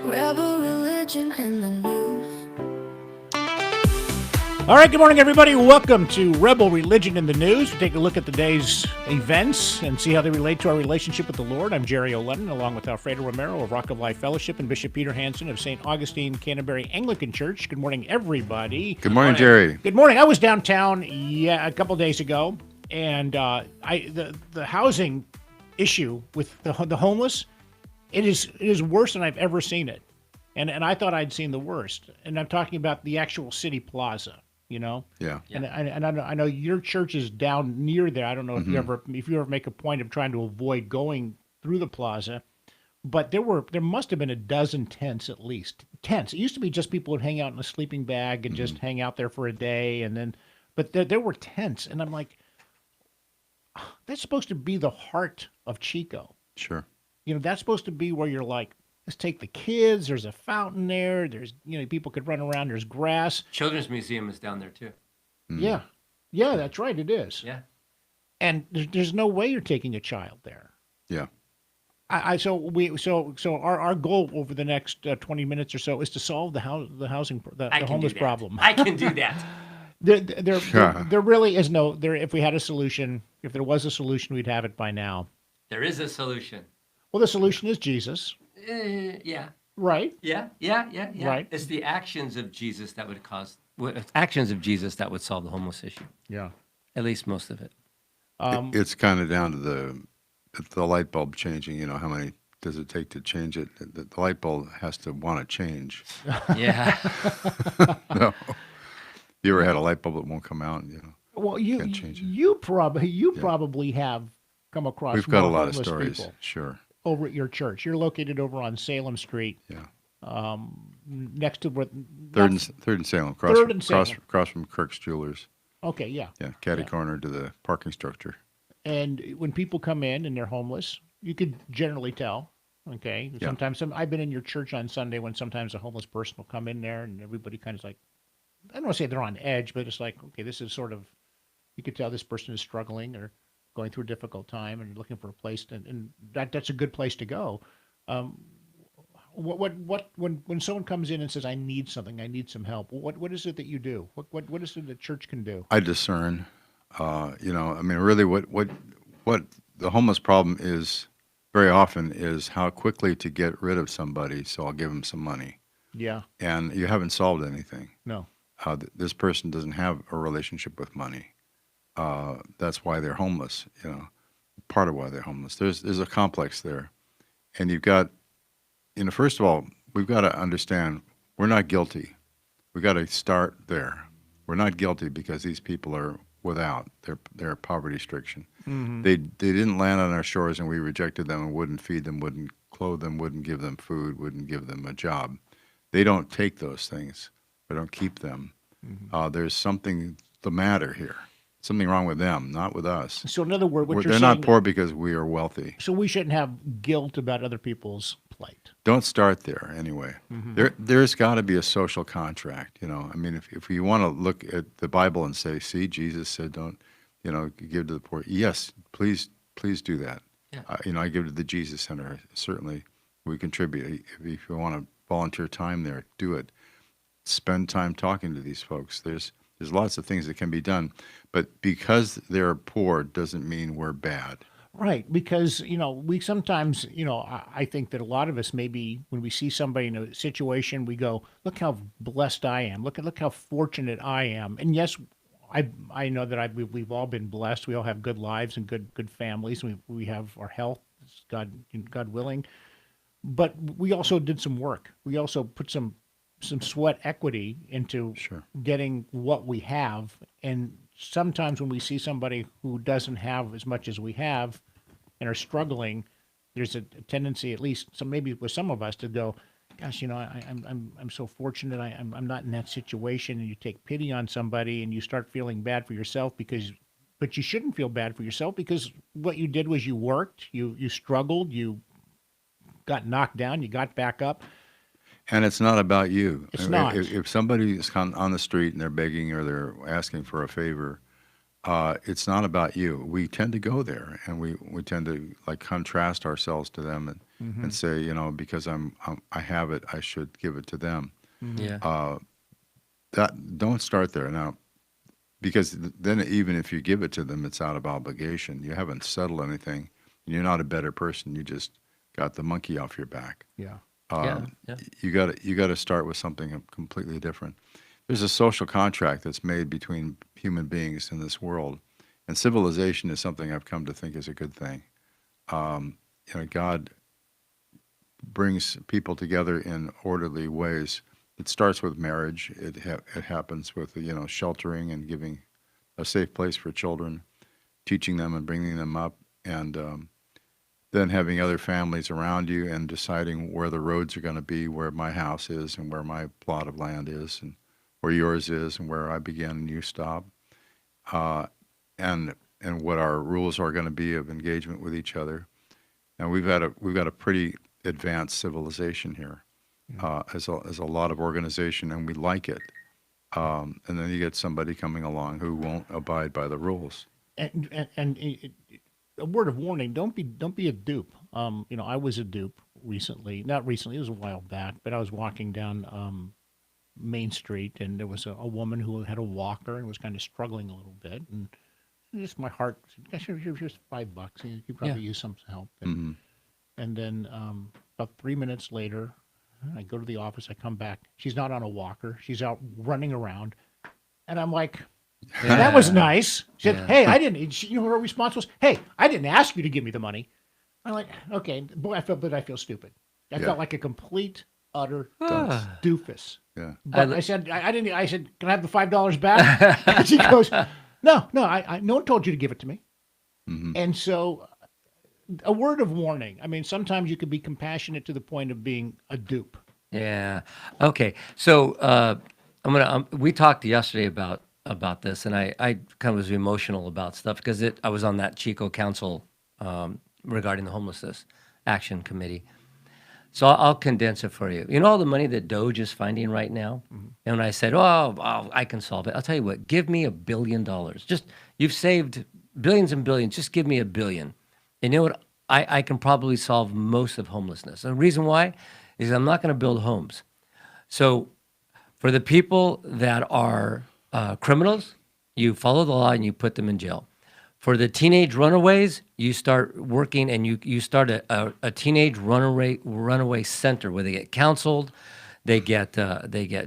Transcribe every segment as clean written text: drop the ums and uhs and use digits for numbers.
Rebel religion in the news. All right, good morning, everybody. Welcome to Rebel Religion in the News. We take a look at the day's events and see how they relate to our relationship with the Lord. I'm Jerry O'Lennon, along with Alfredo Romero of Rock of Life Fellowship and Bishop Peter Hansen of St. Augustine Canterbury Anglican Church. Good morning, everybody. Good morning, Jerry. Good morning. I was downtown, a couple days ago, and the housing issue with the homeless, it is worse than I've ever seen it, and I thought I'd seen the worst. And I'm talking about the actual city plaza. You know, Yeah. And I know your church is down near there. I don't know if you ever make a point of trying to avoid going through the plaza, but there must have been a dozen tents at least. Tents. It used to be just people would hang out in a sleeping bag and just hang out there for a day, and then, but there were tents, and I'm like, that's supposed to be the heart of Chico. Sure. You know, that's supposed to be where you're like, let's take the kids. There's a fountain there. There's, people could run around. There's grass. Children's Museum is down there too. Yeah. Yeah, that's right. It is. Yeah. And there's no way you're taking a child there. Yeah. So our goal over the next 20 minutes or so is to solve the homeless problem. I can do that. There really is no there. If we had a solution, if there was a solution, we'd have it by now. There is a solution. Well, the solution is Jesus. Yeah. Right. Yeah. Right. It's the actions of Jesus that would solve the homeless issue. Yeah. At least most of it. It's kind of down to the light bulb changing. You know, how many does it take to change it? The light bulb has to want to change. Yeah. No. You ever had a light bulb that won't come out? You know. Well, Can't change it. you probably have come across. We've got a more lot of homeless stories. people Sure. over at your church. You're located over on Salem Street. Yeah. Next to what? Third and Salem. Third and Salem. Across from Kirk's Jewelers. Okay, yeah. Yeah. Catty corner to the parking structure. And when people come in and they're homeless, you could generally tell. Okay. Yeah. Sometimes I've been in your church on Sunday when sometimes a homeless person will come in there and everybody kind of like, I don't want to say they're on edge, but it's like, okay, this is sort of, you could tell this person is struggling or going through a difficult time and looking for a place to, and that's a good place to go. When someone comes in and says, I need something, I need some help, what is it that you do? What is it the church can do? I discern. Really, what the homeless problem is very often is how quickly to get rid of somebody. So I'll give them some money. Yeah. And you haven't solved anything. No. This person doesn't have a relationship with money. That's why they're homeless. You know, part of why they're homeless. There's a complex there, and you've got, first of all, we've got to understand we're not guilty. We got to start there. We're not guilty because these people are without their poverty stricken. Mm-hmm. They didn't land on our shores, and we rejected them and wouldn't feed them, wouldn't clothe them, wouldn't give them food, wouldn't give them a job. They don't take those things. They don't keep them. Mm-hmm. There's something the matter here. Something wrong with them, not with us. So in other words, They're not poor because we are wealthy. So we shouldn't have guilt about other people's plight. Don't start there anyway. Mm-hmm. There's got to be a social contract. If you want to look at the Bible and say, see, Jesus said, don't, give to the poor. Yes, please do that. Yeah. I give to the Jesus Center. Certainly, we contribute. If you want to volunteer time there, do it. Spend time talking to these folks. There's lots of things that can be done, but because they're poor doesn't mean we're bad. Right, because we sometimes I think that a lot of us maybe when we see somebody in a situation we go, look how blessed I am. Look how fortunate I am. And yes, I know that we've all been blessed. We all have good lives and good families. We have our health, God willing, but we also did some work. We also put some sweat equity into getting what we have. And sometimes when we see somebody who doesn't have as much as we have and are struggling, there's a tendency, at least maybe with some of us, to go, gosh, I'm so fortunate. I'm not in that situation. And you take pity on somebody and you start feeling bad for yourself but you shouldn't feel bad for yourself because what you did was you worked, you struggled, you got knocked down, you got back up. And it's not about you. It's not. If somebody is on the street and they're begging or they're asking for a favor, it's not about you. We tend to go there, and we tend to contrast ourselves to them, and say, you know, because I have it, I should give it to them. Yeah. That don't start there now, because then even if you give it to them, it's out of obligation. You haven't settled anything. You're not a better person. You just got the monkey off your back. Yeah. Yeah. Yeah. You got to start with something completely different. There's a social contract that's made between human beings in this world, and civilization is something I've come to think is a good thing. You know, God brings people together in orderly ways. It starts with marriage. It happens with, you know, sheltering and giving a safe place for children, teaching them and bringing them up, and then having other families around you and deciding where the roads are going to be, where my house is and where my plot of land is and where yours is and where I begin and you stop, and what our rules are going to be of engagement with each other. And we've got a pretty advanced civilization here, as a lot of organization, and we like it. And then you get somebody coming along who won't abide by the rules. And a word of warning: don't be a dupe. You know, I was a dupe recently. Not recently; it was a while back. But I was walking down Main Street, and there was a woman who had a walker and was kind of struggling a little bit. And just my heart said, "Here's $5. You could probably use some help." And then about 3 minutes later, I go to the office. I come back. She's not on a walker. She's out running around, and I'm like, that was nice. She said, "Hey, I didn't." You know, her response was, "Hey, I didn't ask you to give me the money." I'm like, okay, boy, I feel stupid. I felt like a complete, utter doofus. Yeah. But I said, I didn't. I said, "Can I have the $5 back?" And she goes, "No, no one told you to give it to me." And so, a word of warning. I mean, sometimes you can be compassionate to the point of being a dupe. Yeah. Okay. So we talked yesterday about this, and I kind of was emotional about stuff because I was on that Chico Council regarding the Homelessness Action Committee. So I'll condense it for you. You know all the money that Doge is finding right now? And when I said, oh, I can solve it, I'll tell you what, give me $1 billion. Just, you've saved billions and billions, just give me $1 billion. And you know what? I can probably solve most of homelessness. And the reason why is I'm not going to build homes. So for the people that are criminals, you follow the law and you put them in jail. For the teenage runaways, you start working and you start a teenage runaway center where they get counseled, they get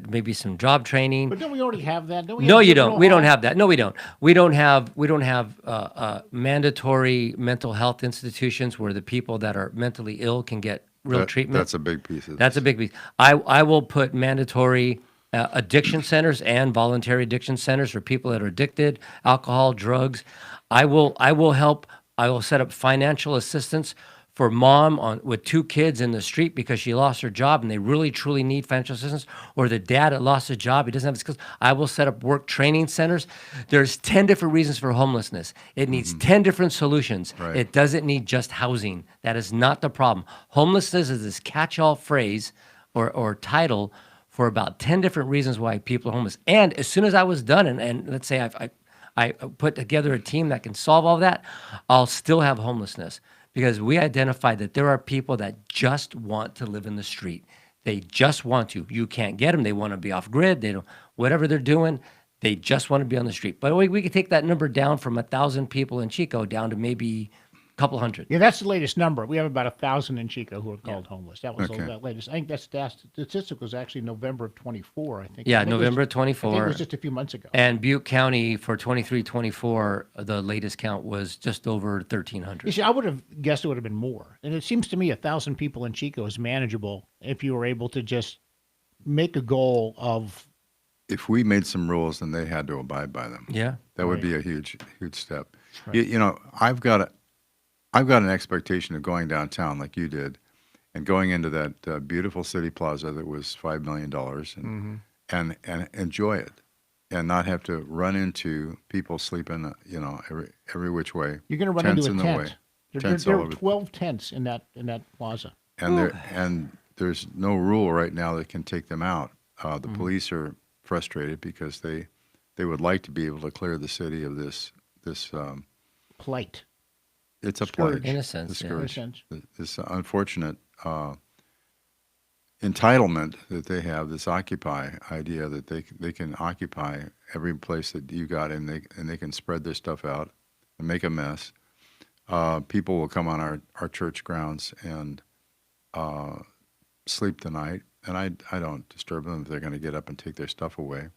maybe some job training. But don't we already have that? Don't we No, have you don't. juvenile We don't hall? have that. No, we don't. We don't have mandatory mental health institutions where the people that are mentally ill can get real treatment. That's a big piece of That's a big piece. I will put mandatory addiction centers and voluntary addiction centers for people that are addicted, alcohol, drugs. I will help. I will set up financial assistance for mom with 2 kids in the street because she lost her job and they really truly need financial assistance, or the dad that lost his job, he doesn't have the skills. I will set up work training centers. There's 10 different reasons for homelessness. It needs 10 different solutions. Right. It doesn't need just housing. That is not the problem. Homelessness is this catch-all phrase or title for about 10 different reasons why people are homeless. And as soon as I was done, and let's say I put together a team that can solve all that, I'll still have homelessness because we identified that there are people that just want to live in the street. They just want to. You can't get them. They want to be off grid. They don't, whatever they're doing, they just want to be on the street. But we could take that number down from 1,000 people in Chico down to maybe a couple hundred. Yeah, that's the latest number. We have about 1,000 in Chico who are called homeless. That was Okay. the latest. I think that statistic was actually November of 24. I think. Yeah, I think it was- November I think it 24. was just a few months ago. And Butte County for 23-24, the latest count was just over You 1,300. see, I would have guessed it would have been more. And it seems to me 1,000 people in Chico is manageable if you were able to just make a goal of. If we made some rules, then they had to abide by them. Yeah. That would Right. be a huge step. You know, I've got an expectation of going downtown like you did, and going into that beautiful city plaza that was $5 million, and enjoy it, and not have to run into people sleeping, you know, every which way. You're going to run Tents into in a the tent. way. There Tents are all over. 12 tents in that plaza. And there's no rule right now that can take them out. The police are frustrated because they would like to be able to clear the city of this Plight. it's a Scourge. plague. In a sense, The yeah. In a scourge. sense. This unfortunate entitlement that they have, this occupy idea that they can occupy every place that you got, and they can spread their stuff out and make a mess. People will come on our church grounds and sleep the night, and I don't disturb them if they're going to get up and take their stuff away.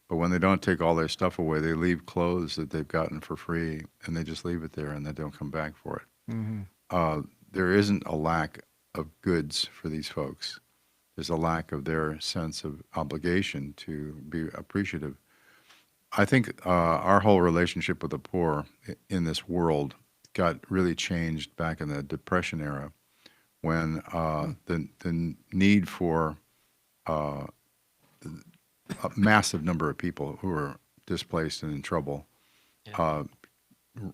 But when they don't take all their stuff away, they leave clothes that they've gotten for free, and they just leave it there, and they don't come back for it. There isn't a lack of goods for these folks. There's a lack of their sense of obligation to be appreciative. I think our whole relationship with the poor in this world got really changed back in the Depression era, when the need for a massive number of people who were displaced and in trouble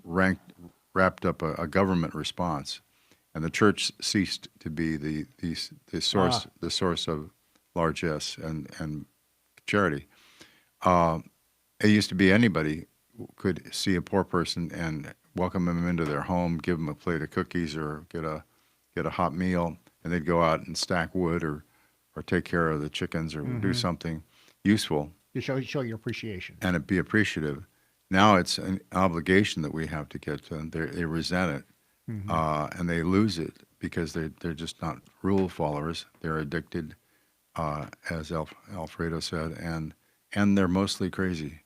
wrapped up a government response, and the church ceased to be the source of largesse and charity. It used to be anybody could see a poor person and welcome them into their home, give them a plate of cookies or get a hot meal, and they'd go out and stack wood or take care of the chickens or do something useful. You show your appreciation. And it be appreciative. Now it's an obligation that we have to get to them. They resent it, and they lose it because they're just not rule followers. They're addicted, as Alfredo said, and they're mostly crazy.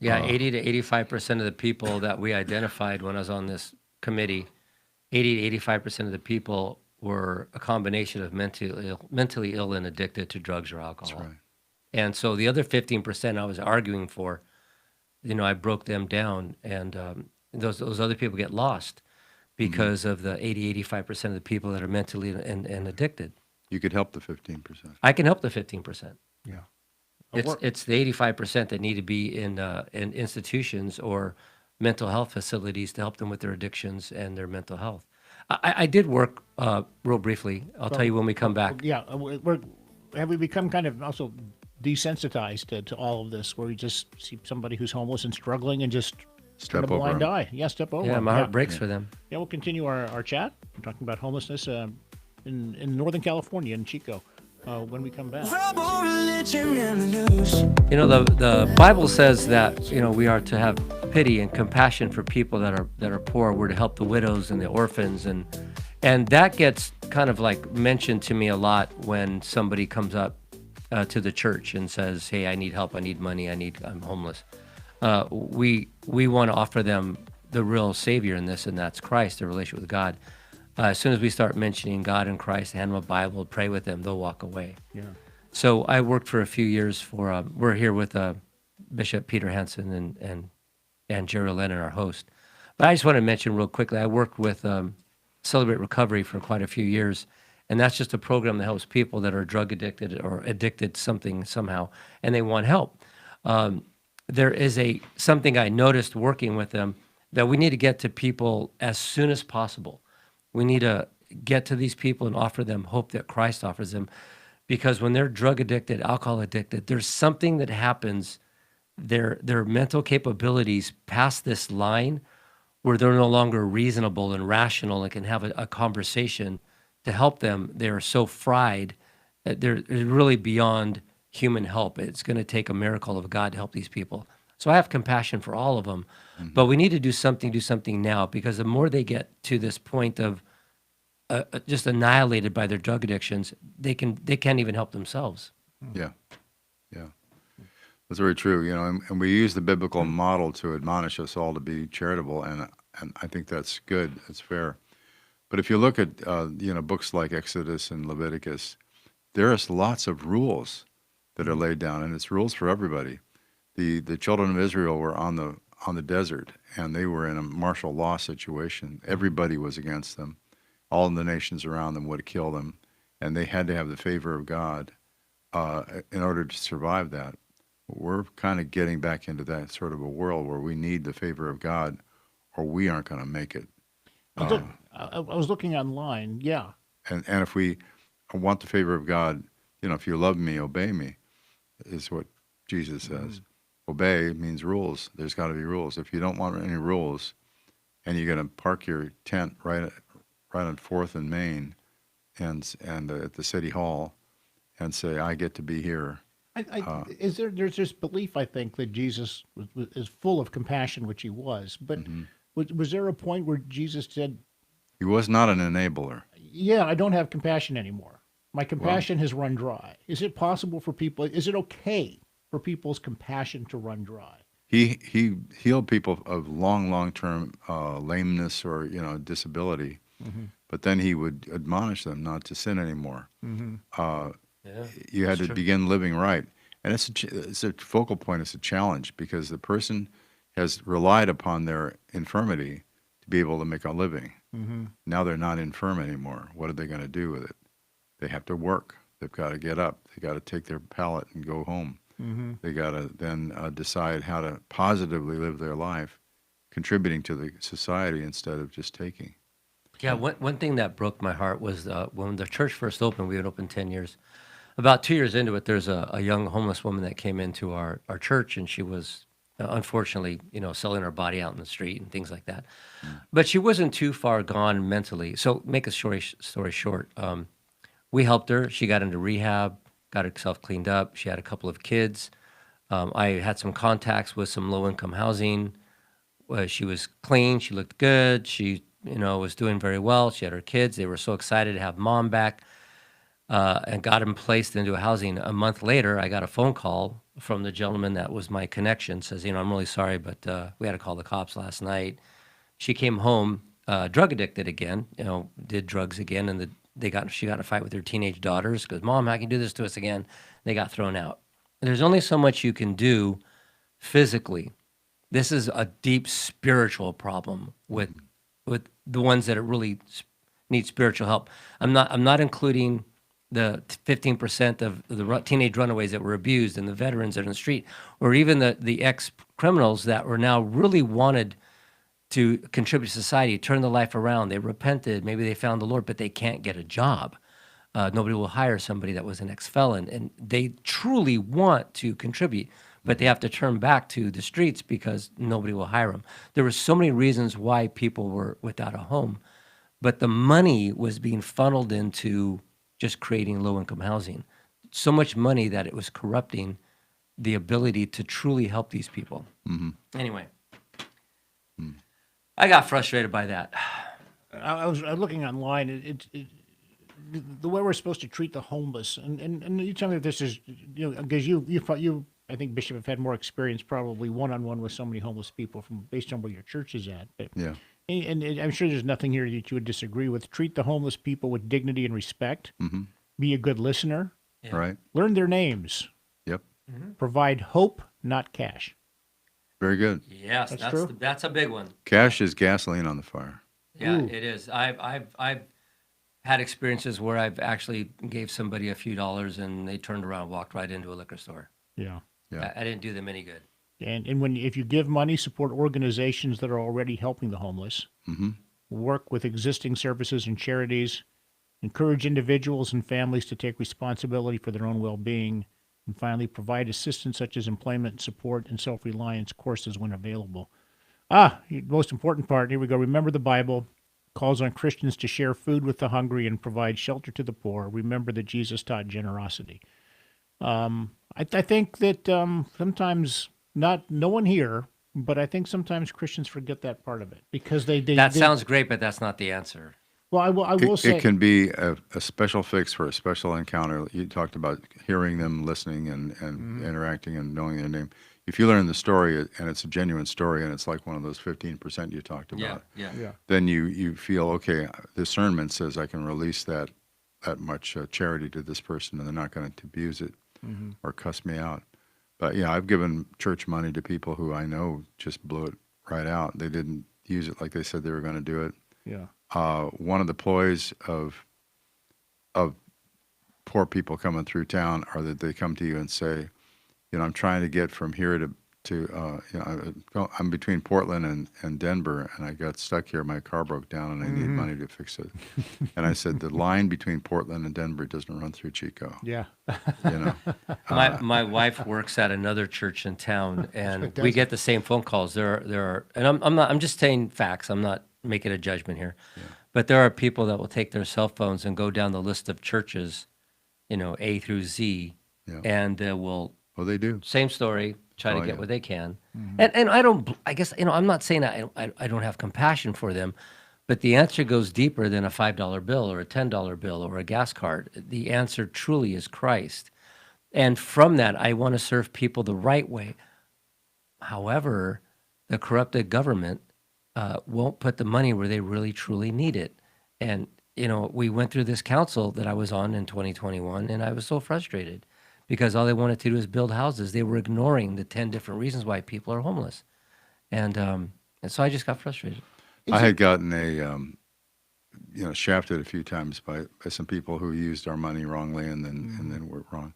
Yeah, 80 to 85% of the people that we identified when I was on this committee, 80 to 85% of the people were a combination of mentally ill and addicted to drugs or alcohol. That's right. And so the other 15% I was arguing for, I broke them down, and those other people get lost because of the 80, 85% of the people that are mentally and addicted. You could help the 15%. I can help the 15%. Yeah. It's the 85% that need to be in institutions or mental health facilities to help them with their addictions and their mental health. I did work real briefly. I'll tell you when we come back. Yeah. Have we become kind of also desensitized to all of this, where we just see somebody who's homeless and struggling and just turn a Step over blind 'em. eye? Yeah, step over. Yeah, 'em. my heart breaks for them. Yeah, we'll continue our chat. We're talking about homelessness in Northern California, in Chico, when we come back. Rebel religion and the news. The Bible says that we are to have pity and compassion for people that are poor. We're to help the widows and the orphans, and that gets kind of like mentioned to me a lot when somebody comes up to the church and says, "Hey, I need help. I need money. I'm homeless." We want to offer them the real Savior in this, and that's Christ, their relationship with God. As soon as we start mentioning God and Christ, hand them a Bible, pray with them, they'll walk away. Yeah. So I worked for a few years for, we're here with Bishop Peter Hansen and Jerry Lennon, our host. But I just want to mention real quickly, I worked with Celebrate Recovery for quite a few years, and that's just a program that helps people that are drug addicted or addicted something somehow, and they want help. There is something I noticed working with them, that we need to get to people as soon as possible. We need to get to these people and offer them hope that Christ offers them, because when they're drug addicted, alcohol addicted, there's something that happens. Their mental capabilities pass this line where they're no longer reasonable and rational and can have a conversation to help them. They're so fried that they're really beyond human help. It's going to take a miracle of God to help these people. So I have compassion for all of them, but we need to do something now, because the more they get to this point of just annihilated by their drug addictions, they can't even help themselves. Yeah. That's very true. And we use the biblical model to admonish us all to be charitable, and I think that's good. That's fair. But if you look at books like Exodus and Leviticus, there's lots of rules that are laid down, and it's rules for everybody. The children of Israel were on the desert, and they were in a martial law situation. Everybody was against them. All the nations around them would kill them, and they had to have the favor of God in order to survive that. We're kind of getting back into that sort of a world where we need the favor of God, or we aren't going to make it. I was looking online. Yeah. And if we want the favor of God, if you love me, obey me, is what Jesus says. Obey means rules. There's got to be rules. If you don't want any rules, and you're going to park your tent right on 4th and Main and at the city hall and say, I get to be here. There's this belief, I think, that Jesus is full of compassion, which he was. But was there a point where Jesus said, He was not an enabler. yeah, I don't have compassion anymore. My compassion has run dry. Is it possible for people, is it okay for people's compassion to run dry? He healed people of long-term lameness or disability, but then he would admonish them not to sin anymore. Yeah, You had that's to true. begin living right, and it's a focal point. It's a challenge because the person has relied upon their infirmity to be able to make a living. Now they're not infirm anymore. What are they going to do with it? They have to work. They've got to get up. They got to take their pallet and go home. They got to then decide how to positively live their life, contributing to the society instead of just taking. Yeah, one thing that broke my heart was when the church first opened. We had opened 10 years. About 2 years into it, there's a young homeless woman that came into our church, and she was unfortunately, selling her body out in the street and things like that. But she wasn't too far gone mentally. So make a story short, we helped her. She got into rehab, got herself cleaned up. She had a couple of kids. I had some contacts with some low-income housing. She was clean. She looked good. She, was doing very well. She had her kids. They were so excited to have mom back. And got him placed into a housing. A month later, I got a phone call from the gentleman that was my connection. Says, I'm really sorry, but we had to call the cops last night. She came home, drug addicted again. Did drugs again, and she got in a fight with her teenage daughters. Goes, Mom, how can you do this to us again? They got thrown out. There's only so much you can do physically. This is a deep spiritual problem with the ones that really need spiritual help. I'm not including the 15% of the teenage runaways that were abused and the veterans that are in the street, or even the ex-criminals that were now really wanted to contribute to society, turn their life around. They repented, maybe they found the Lord, but they can't get a job. Nobody will hire somebody that was an ex-felon, and they truly want to contribute, but they have to turn back to the streets because nobody will hire them. There were so many reasons why people were without a home, but the money was being funneled into just creating low-income housing. So much money that it was corrupting the ability to truly help these people. Anyway, I got frustrated by that. I was looking online. The way we're supposed to treat the homeless, and you tell me if this is, because you I think, Bishop, have had more experience probably one-on-one with so many homeless people based on where your church is at. But, Yeah. and I'm sure there's nothing here that you would disagree with. Treat the homeless people with dignity and respect. Be a good listener. Yeah. Right. Learn their names. Yep. Provide hope, not cash. Very good. Yes, That's that's true. that's a big one. Cash is gasoline on the fire. Yeah, Ooh. it is. I've had experiences where I've actually gave somebody a few dollars and they turned around and walked right into a liquor store. Yeah. Yeah. I didn't do them any good. And if you give money, support organizations that are already helping the homeless. Work with existing services and charities. Encourage individuals and families to take responsibility for their own well-being. And finally, provide assistance such as employment support and self-reliance courses when available. Most important part, here we go. Remember the Bible calls on Christians to share food with the hungry and provide shelter to the poor. Remember that Jesus taught generosity. I think that sometimes, no one here, but I think sometimes Christians forget that part of it because they Sounds great, but that's not the answer. Well, I will say It can be a special fix for a special encounter. You talked about hearing them, listening, and interacting and knowing their name. If you learn the story and it's a genuine story and it's like one of those 15% you talked about, Yeah. then you feel, okay, discernment says I can release that much charity to this person and they're not going to abuse it or cuss me out. But yeah, I've given church money to people who I know just blew it right out. They didn't use it like they said they were going to do it. Yeah. One of the ploys of poor people coming through town are that they come to you and say, I'm trying to get from here to I'm between Portland and Denver, and I got stuck here. My car broke down, and I need money to fix it. And I said, the line between Portland and Denver doesn't run through Chico. Yeah. My wife works at another church in town, and we get the same phone calls. There are, and I'm just saying facts. I'm not making a judgment here, But there are people that will take their cell phones and go down the list of churches, A through Z, Yeah. and they will, Well, they do. same story, try to Oh, get yeah. what they can. And I guess, I'm not saying I don't have compassion for them, but the answer goes deeper than a $5 bill or a $10 bill or a gas card. The answer truly is Christ. And from that, I want to serve people the right way. However, the corrupted government won't put the money where they really, truly need it. And, we went through this council that I was on in 2021, and I was so frustrated because all they wanted to do is build houses. They were ignoring the 10 different reasons why people are homeless. And so I just got frustrated. I had gotten shafted a few times by some people who used our money wrongly and then were wrong.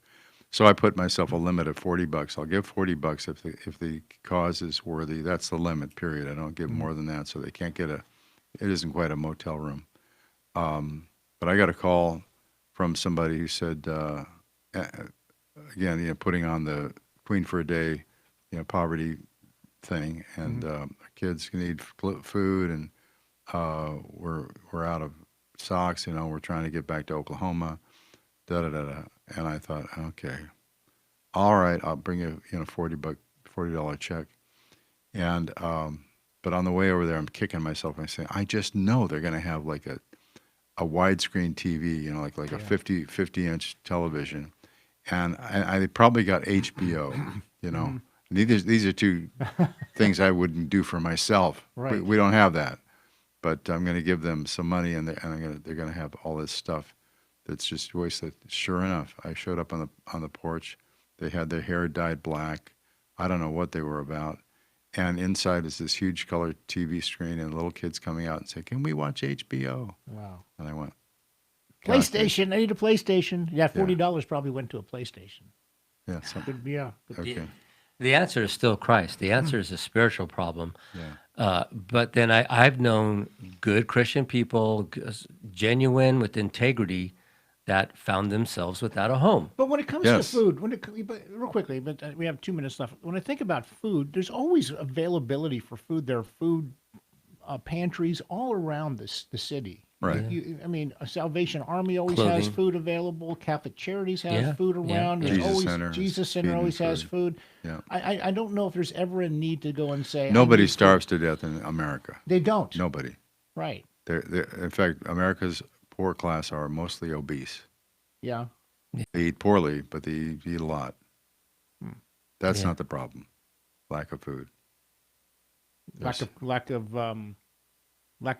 So I put myself a limit of $40. I'll give $40 if the cause is worthy. That's the limit, period. I don't give more than that, so they can't get it isn't quite a motel room. But I got a call from somebody who said, again, putting on the Queen for a Day, poverty thing, and kids need food, and we're out of socks. We're trying to get back to Oklahoma. Da da da da. And I thought, okay, all right, I'll bring you $40 check. And but on the way over there, I'm kicking myself and saying, I just know they're going to have like a widescreen TV, like a 50-inch television, and I probably got HBO. These are two things I wouldn't do for myself. Right. We don't have that, but I'm going to give them some money, and they're going to have all this stuff that's just wasted. Sure enough, I showed up on the porch. They had their hair dyed black. I don't know what they were about. And inside is this huge color TV screen, and little kids coming out and saying, "Can we watch HBO?" Wow. And I went, PlayStation. I need a PlayStation. Yeah, $40 probably went to a PlayStation. yeah, so, Yeah. okay, The answer is still Christ. The answer is a spiritual problem. yeah, But then I've known good Christian people, genuine with integrity, that found themselves without a home. But when it comes Yes. to food, but real quickly, but we have 2 minutes left. When I think about food, there's always availability for food. There are food pantries all around the city. right. Salvation Army always has Clothing. food available. Catholic Charities has Yeah, food yeah, around. yeah. There's Jesus always Center Jesus is Center feeding always has food. food. Yeah. I don't know if there's ever a need to go and say I Nobody need food. starves to death in America. They don't. Nobody. Right. In fact, America's poor class are mostly obese. Yeah. They eat poorly, but they eat a lot. That's Yeah. not the problem. Lack of food. There's- Lack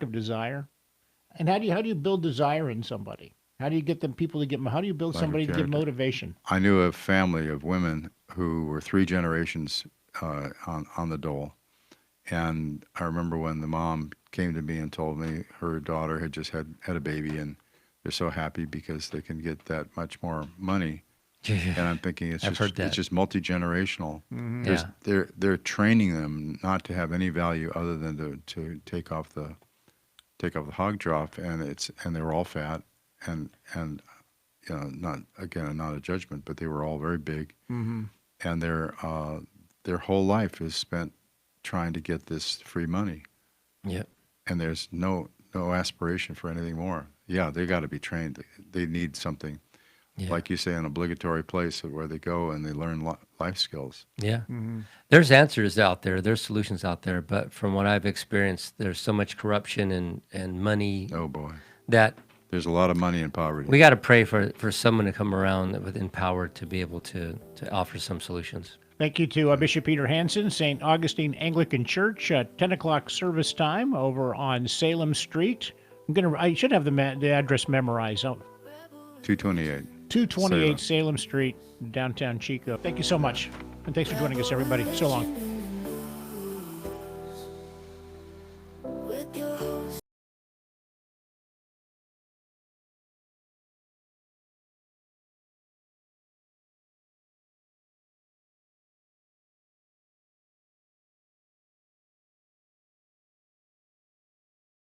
of desire. And how do you build desire in somebody? How do you get them people to get? How do you build Lack of somebody to give character. motivation? I knew a family of women who were 3 generations on the dole. And I remember when the mom came to me and told me her daughter had just had a baby, and they're so happy because they can get that much more money. And I'm thinking I've heard that. it's just multi-generational. Yeah. They're training them not to have any value other than to take off the hog trough, and they were all fat, and not a judgment, but they were all very big, and their whole life is spent trying to get this free money, Yep. and there's no aspiration for anything more. Yeah, they got to be trained. They need something, Yeah. like you say, an obligatory place where they go and they learn life skills. Yeah. There's answers out there. There's solutions out there. But from what I've experienced, there's so much corruption and money Oh boy, that there's a lot of money in poverty. we got to pray for someone to come around within power to be able to offer some solutions. Thank you to Bishop Peter Hansen, St. Augustine Anglican Church, 10 o'clock service time over on Salem Street. I should have the address memorized. 228. 228 Salem Street, downtown Chico. Thank you so much. And thanks for joining us, everybody. So long.